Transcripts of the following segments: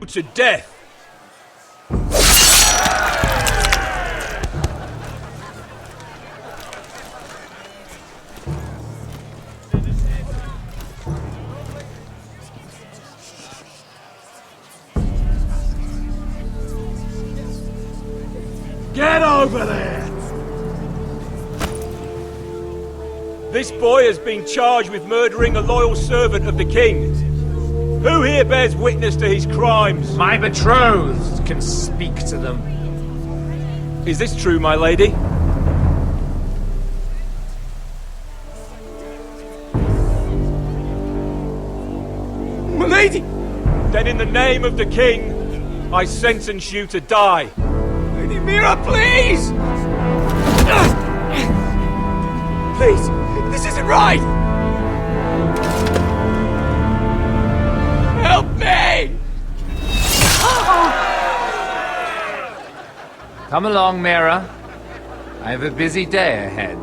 To death! Get over there! This boy has been charged with murdering a loyal servant of the king. Who here bears witness to his crimes? My betrothed can speak to them. Is this true, my lady? My lady! Then in the name of the king, I sentence you to die. Lady Mira, please! Please, this isn't right! Help me! Come along, Mira. I have a busy day ahead.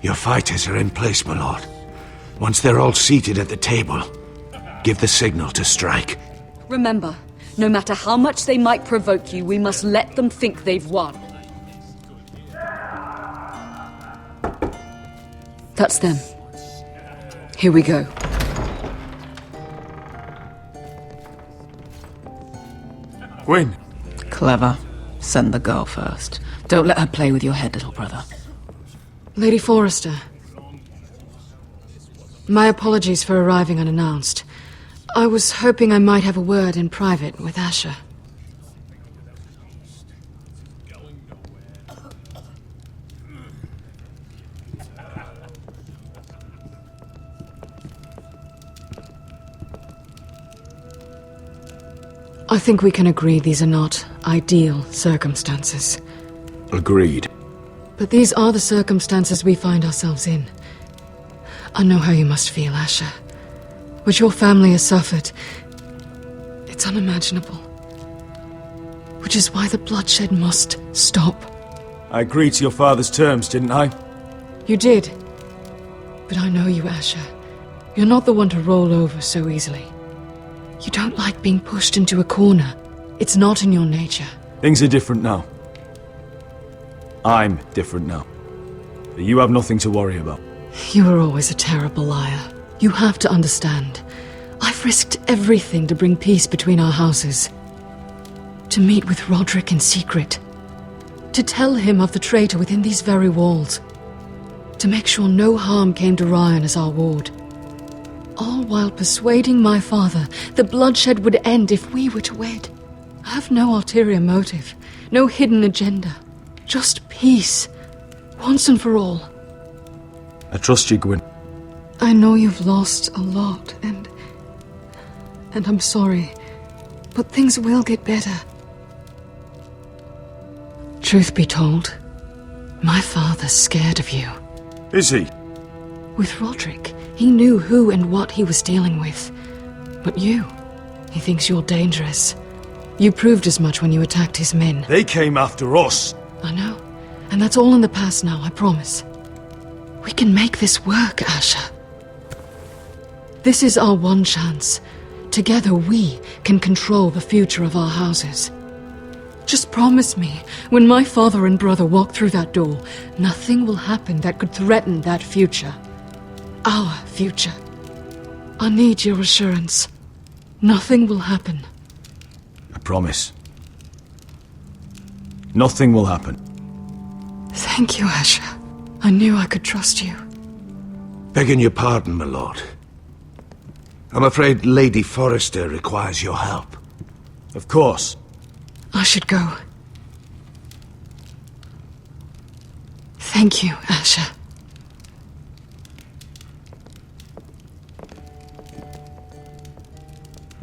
Your fighters are in place, my lord. Once they're all seated at the table, give the signal to strike. Remember, no matter how much they might provoke you, we must let them think they've won. That's them. Here we go. Gwyn. Clever. Send the girl first. Don't let her play with your head, little brother. Lady Forrester. My apologies for arriving unannounced. I was hoping I might have a word in private with Asher. I think we can agree these are not ideal circumstances. Agreed. But these are the circumstances we find ourselves in. I know how you must feel, Asher. What your family has suffered, it's unimaginable. Which is why the bloodshed must stop. I agreed to your father's terms, didn't I? You did. But I know you, Asher. You're not the one to roll over so easily. You don't like being pushed into a corner. It's not in your nature. Things are different now. I'm different now. But you have nothing to worry about. You were always a terrible liar. You have to understand. I've risked everything to bring peace between our houses. To meet with Roderick in secret. To tell him of the traitor within these very walls. To make sure no harm came to Ryan as our ward. All while persuading my father the bloodshed would end if we were to wed. I have no ulterior motive, no hidden agenda. Just peace, once and for all. I trust you, Gwyn. I know you've lost a lot, and I'm sorry, but things will get better. Truth be told, my father's scared of you. Is he? With Roderick, he knew who and what he was dealing with. But you, he thinks you're dangerous. You proved as much when you attacked his men. They came after us. I know, and that's all in the past now, I promise. We can make this work, Asher. This is our one chance. Together we can control the future of our houses. Just promise me, when my father and brother walk through that door, nothing will happen that could threaten that future. Our future. I need your assurance. Nothing will happen. I promise. Nothing will happen. Thank you, Asher. I knew I could trust you. Begging your pardon, my lord. I'm afraid Lady Forrester requires your help. Of course. I should go. Thank you, Asher.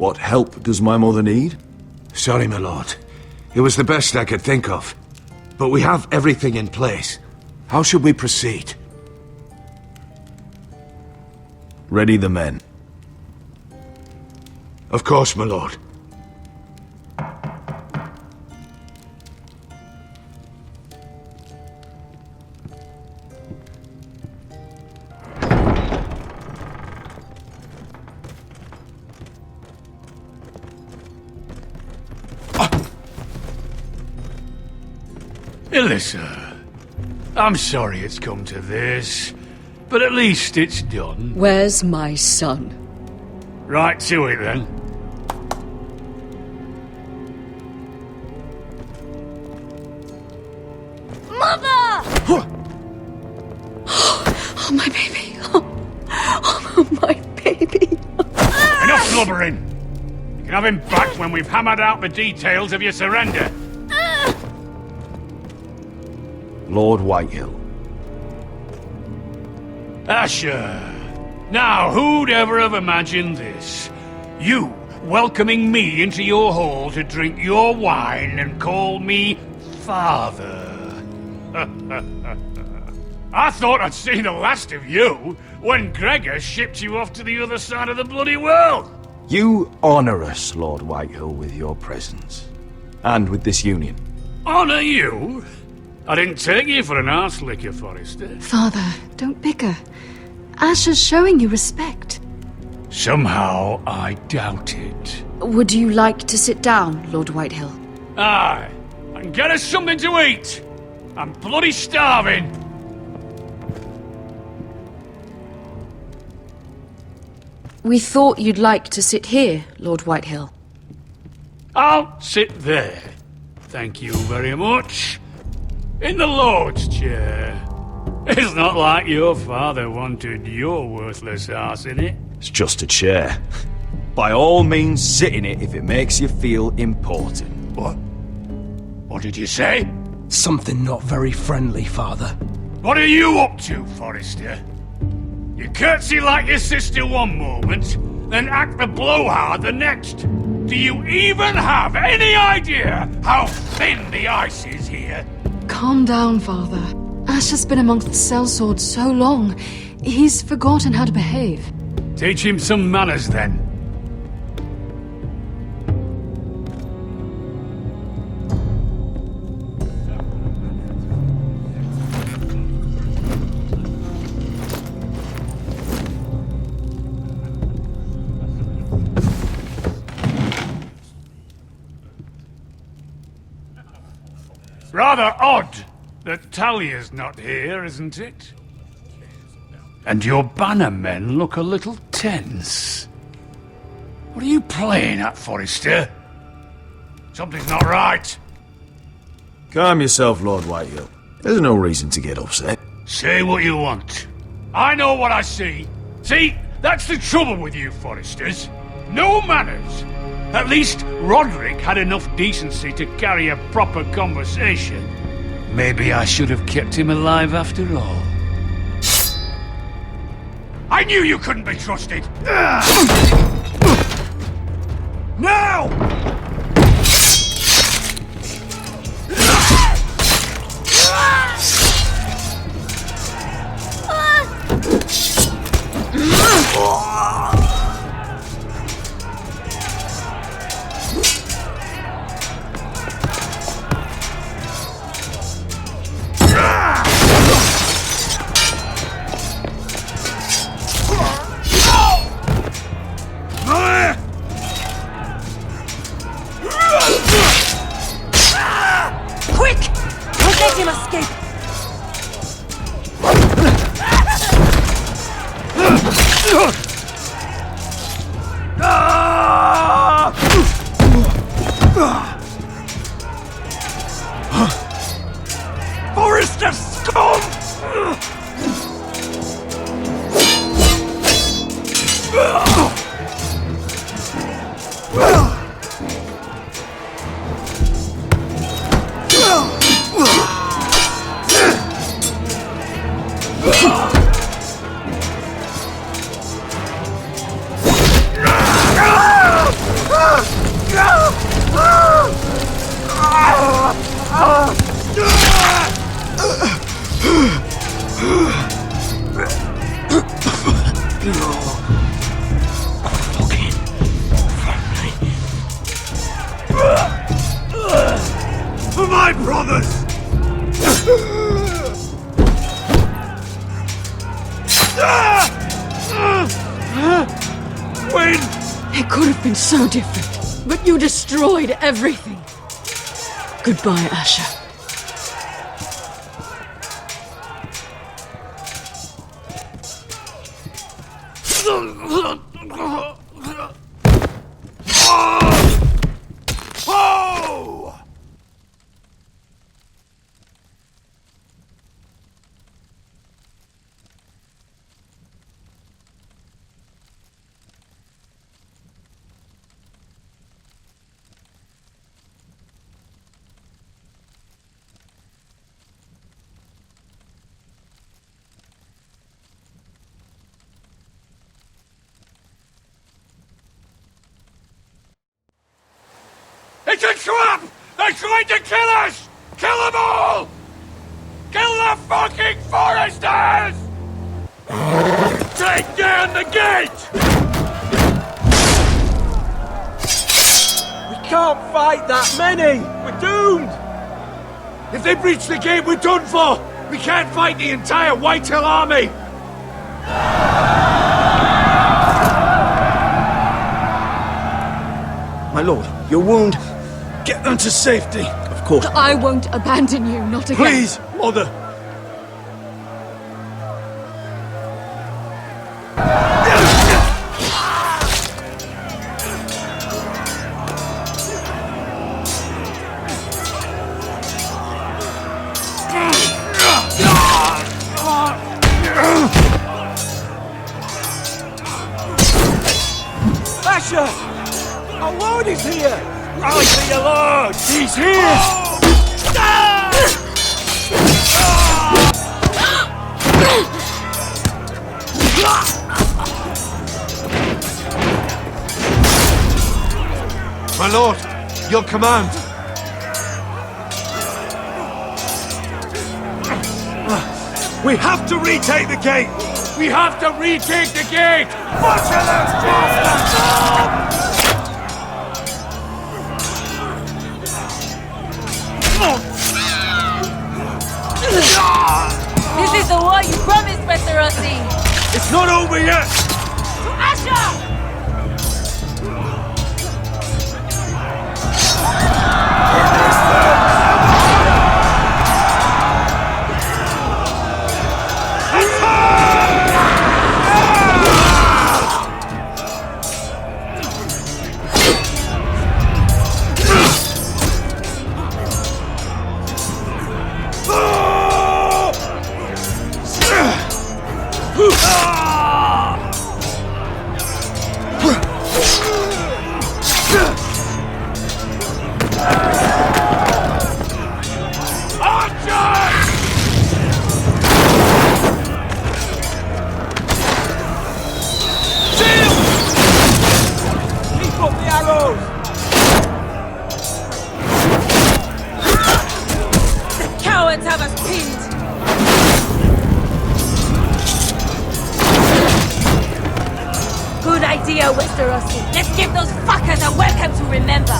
What help does my mother need? Sorry, my lord. It was the best I could think of. But we have everything in place. How should we proceed? Ready the men. Of course, my lord. Elissa, I'm sorry it's come to this, but at least it's done. Where's my son? Right to it then. Mother! Oh, my baby. Oh, my baby. Enough blubbering! You can have him back when we've hammered out the details of your surrender. Lord Whitehill. Asher. Now, who'd ever have imagined this? You welcoming me into your hall to drink your wine and call me father. I thought I'd seen the last of you when Gregor shipped you off to the other side of the bloody world. You honor us, Lord Whitehill, with your presence. And with this union. Honor you? I didn't take you for an arse licker, Forrester. Father, don't bicker. Asher's showing you respect. Somehow I doubt it. Would you like to sit down, Lord Whitehill? Aye, and get us something to eat. I'm bloody starving. We thought you'd like to sit here, Lord Whitehill. I'll sit there. Thank you very much. In the Lord's chair. It's not like your father wanted your worthless arse in it. It's just a chair. By all means, sit in it if it makes you feel important. What? What did you say? Something not very friendly, Father. What are you up to, Forrester? You curtsy like your sister one moment, then act the blowhard the next. Do you even have any idea how thin the ice is here? Calm down, Father. Asher's been amongst the sellswords so long, he's forgotten how to behave. Teach him some manners, then. Rather odd that Talia's not here, isn't it? And your banner men look a little tense. What are you playing at, Forrester? Something's not right. Calm yourself, Lord Whitehill. There's no reason to get upset. Say what you want. I know what I see. See, that's the trouble with you, Forresters. No manners. At least Roderick had enough decency to carry a proper conversation. Maybe I should have kept him alive after all. I knew you couldn't be trusted! Now! Quick! Don't let him escape! Forrester scum! win! It could have been so different, but you destroyed everything. Goodbye, Asher. It's a trap! They're trying to kill us! Kill them all! Kill the fucking foresters! Take down the gate! We can't fight that many! We're doomed! If they breach the gate, we're done for! We can't fight the entire Whitetail army! My lord, your wound. Get them to safety. Of course. I won't abandon you, not again. Please, mother. Asher! Our lord is here! Rally to your lord! He's here! My lord, your command. We have to retake the gate! We have to retake the gate! Butcher those bastards! This is the war you promised, Mr. Rossi! It's not over yet! To Asher! Westerosi. Let's give those fuckers a welcome to remember.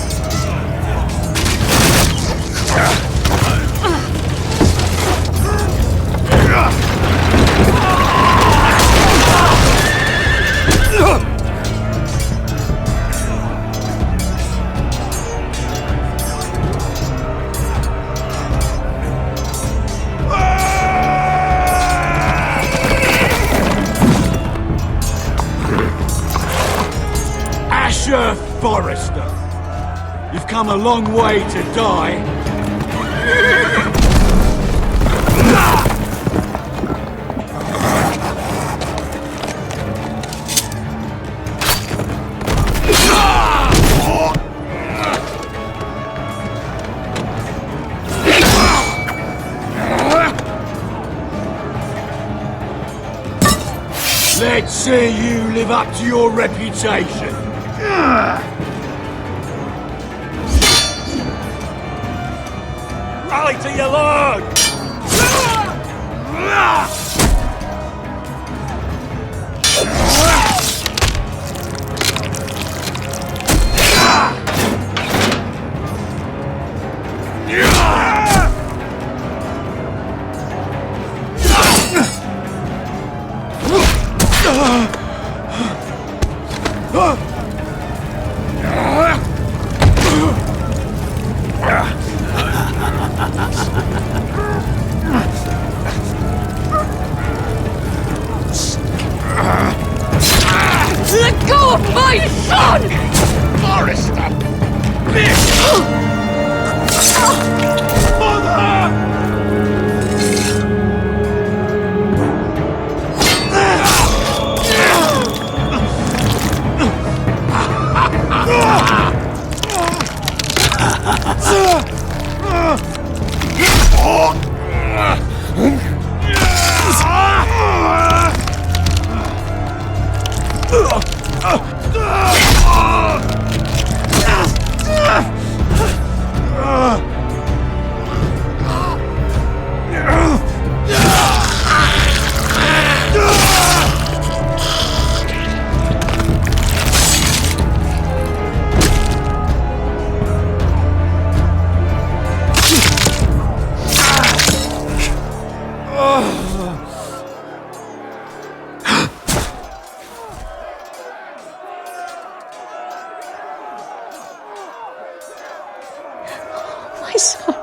Forrester, you've come a long way to die. Let's see you live up to your reputation. Rally to your lord! on! Forrester! Bitch! Mother! My son.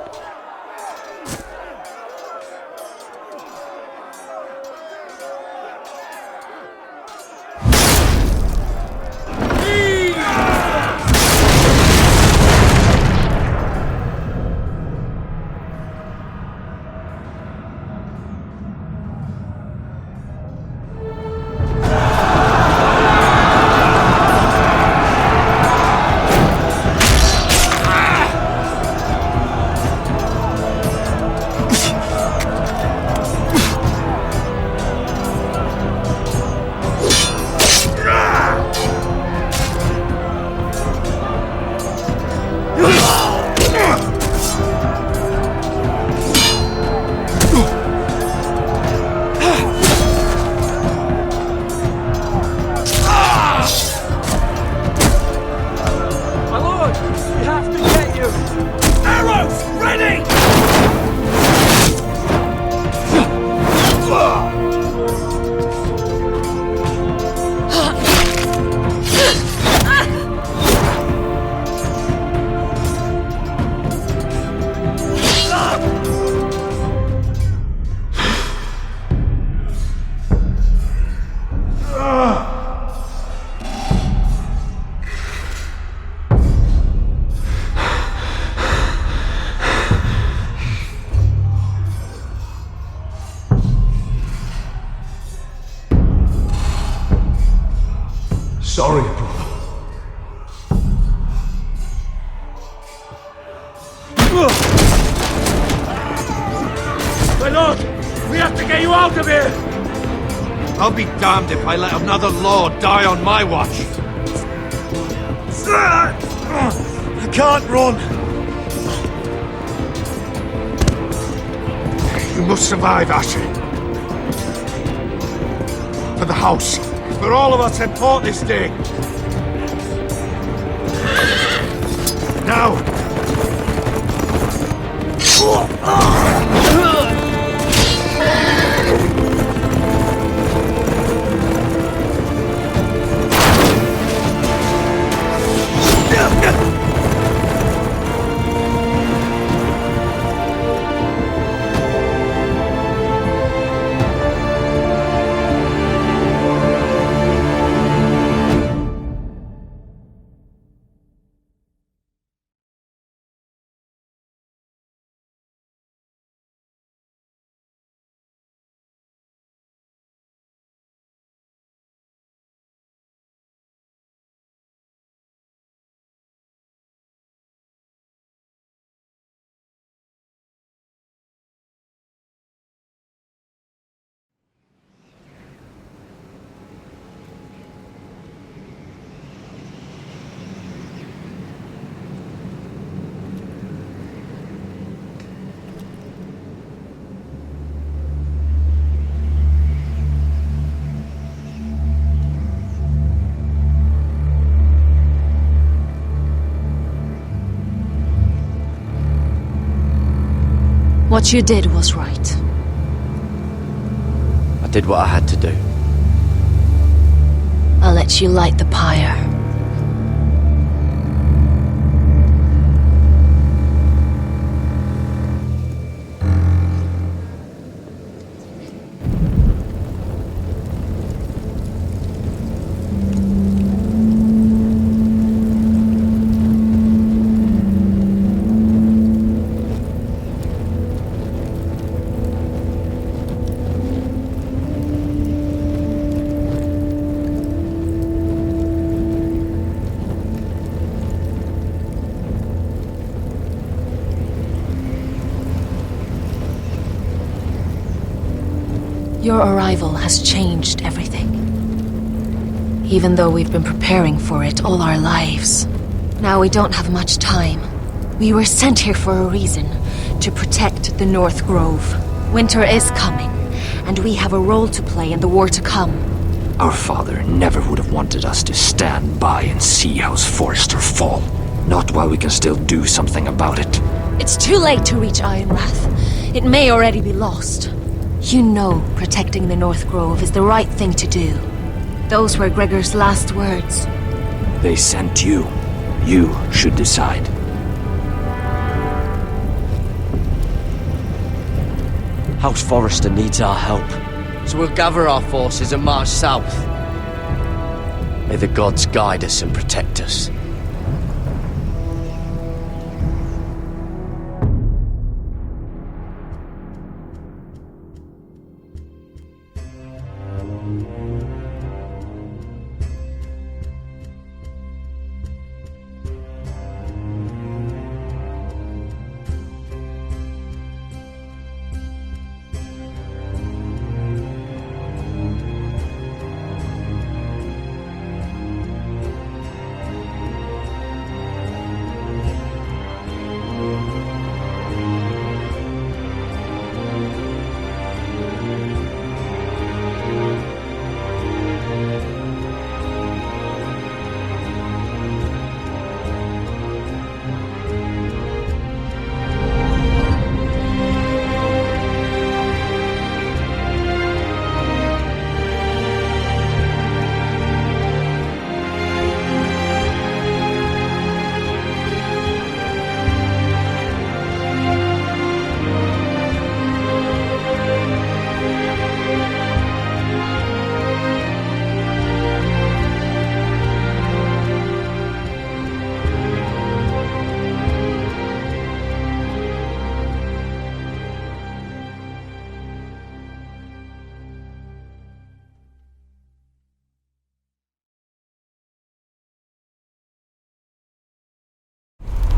Sorry, brother. My lord, we have to get you out of here! I'll be damned if I let another lord die on my watch. I can't run. You must survive, Asher. For the house. For all of us in port this day. Now! What you did was right. I did what I had to do. I'll let you light the pyre. Your arrival has changed everything. Even though we've been preparing for it all our lives. Now we don't have much time. We were sent here for a reason, to protect the North Grove. Winter is coming, and we have a role to play in the war to come. Our father never would have wanted us to stand by and see House Forrester fall. Not while we can still do something about it. It's too late to reach Ironwrath. It may already be lost. You know protecting the North Grove is the right thing to do. Those were Gregor's last words. They sent you. You should decide. House Forrester needs our help. So we'll gather our forces and march south. May the gods guide us and protect us.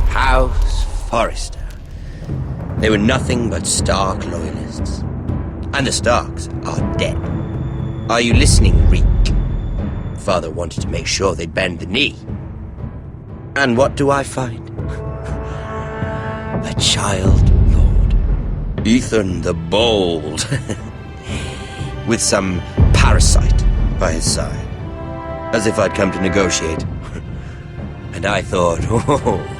House Forrester. They were nothing but Stark loyalists. And the Starks are dead. Are you listening, Reek? Father wanted to make sure they'd bend the knee. And what do I find? A child lord. Ethan the Bold. With some parasite by his side. As if I'd come to negotiate. And I thought, oh,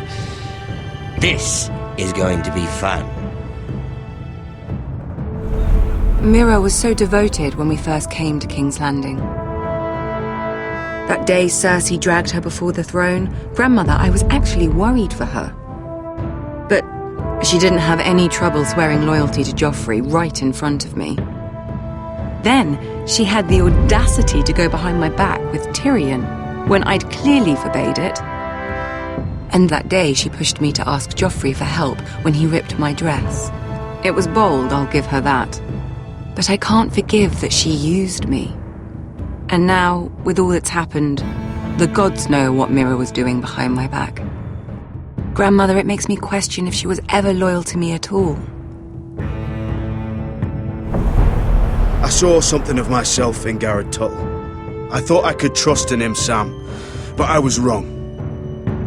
this is going to be fun. Mira was so devoted when we first came to King's Landing. That day Cersei dragged her before the throne, Grandmother, I was actually worried for her. But she didn't have any trouble swearing loyalty to Joffrey right in front of me. Then she had the audacity to go behind my back with Tyrion, when I'd clearly forbade it. And that day she pushed me to ask Joffrey for help when he ripped my dress. It was bold, I'll give her that. But I can't forgive that she used me. And now, with all that's happened, the gods know what Mira was doing behind my back. Grandmother, it makes me question if she was ever loyal to me at all. I saw something of myself in Garrett Tuttle. I thought I could trust in him, Sam, but I was wrong.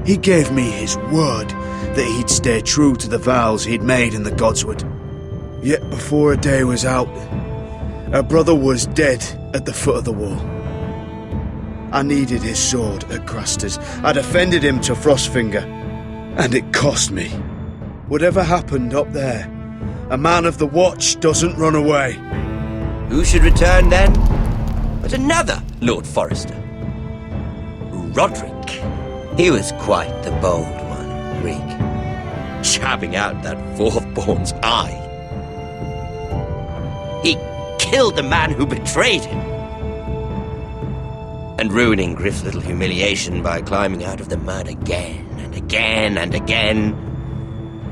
He gave me his word that he'd stay true to the vows he'd made in the Godswood. Yet before a day was out, her brother was dead at the foot of the wall. I needed his sword at Craster's. I defended him to Frostfinger, and it cost me. Whatever happened up there, a man of the Watch doesn't run away. Who should return then? But another Lord Forrester. Roderick. He was quite the bold one, Reek. Jabbing out that fourth-born's eye. He killed the man who betrayed him. And ruining Griff's little humiliation by climbing out of the mud again and again and again.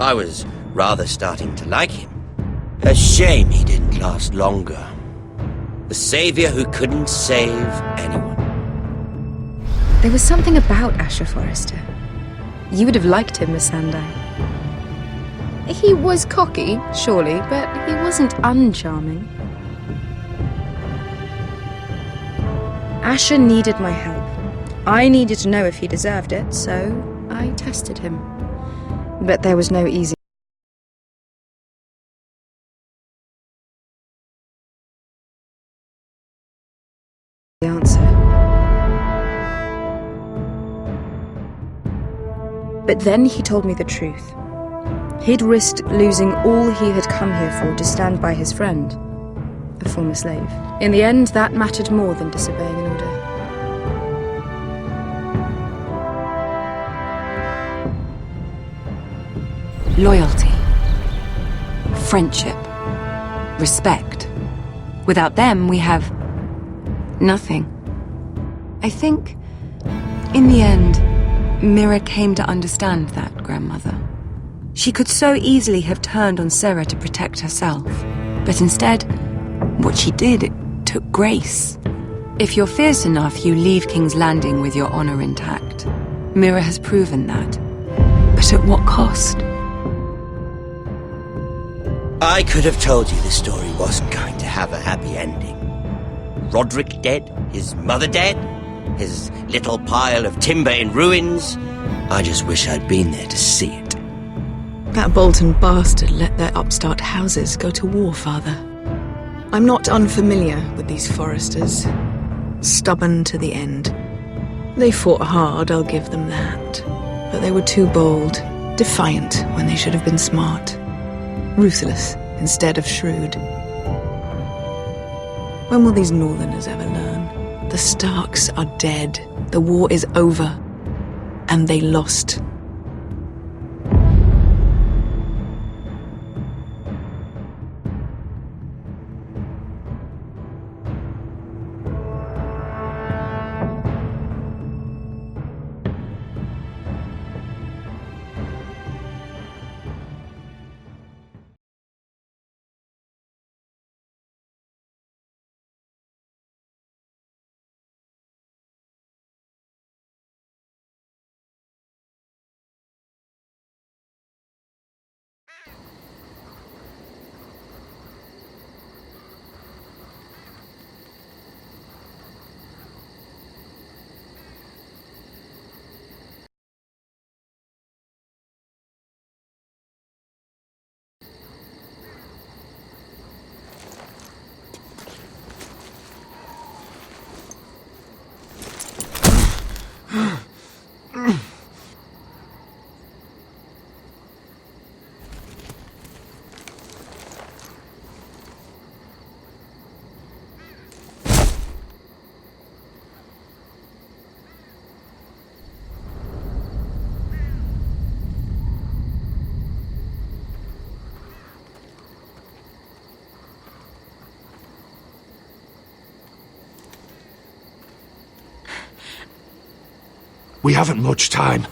I was rather starting to like him. A shame he didn't last longer. The savior who couldn't save anyone. There was something about Asher Forrester. You would have liked him, Miss Sandai. He was cocky, surely, but he wasn't uncharming. Asher needed my help. I needed to know if he deserved it, so I tested him. But there was no easy answer. But then he told me the truth. He'd risked losing all he had come here for to stand by his friend, a former slave. In the end, that mattered more than disobeying an order. Loyalty, friendship, respect. Without them, we have nothing. I think, in the end, Mira came to understand that, Grandmother. She could so easily have turned on Sarah to protect herself, but instead, what she did, it took grace. If you're fierce enough, you leave King's Landing with your honor intact. Mira has proven that. But at what cost? I could have told you this story wasn't going to have a happy ending. Roderick dead, his mother dead, his little pile of timber in ruins. I just wish I'd been there to see it. That Bolton bastard let their upstart houses go to war, Father. I'm not unfamiliar with these Forresters. Stubborn to the end. They fought hard, I'll give them that. But they were too bold, defiant when they should have been smart. Ruthless instead of shrewd. When will these Northerners ever learn? The Starks are dead. The war is over. And they lost. We haven't much time.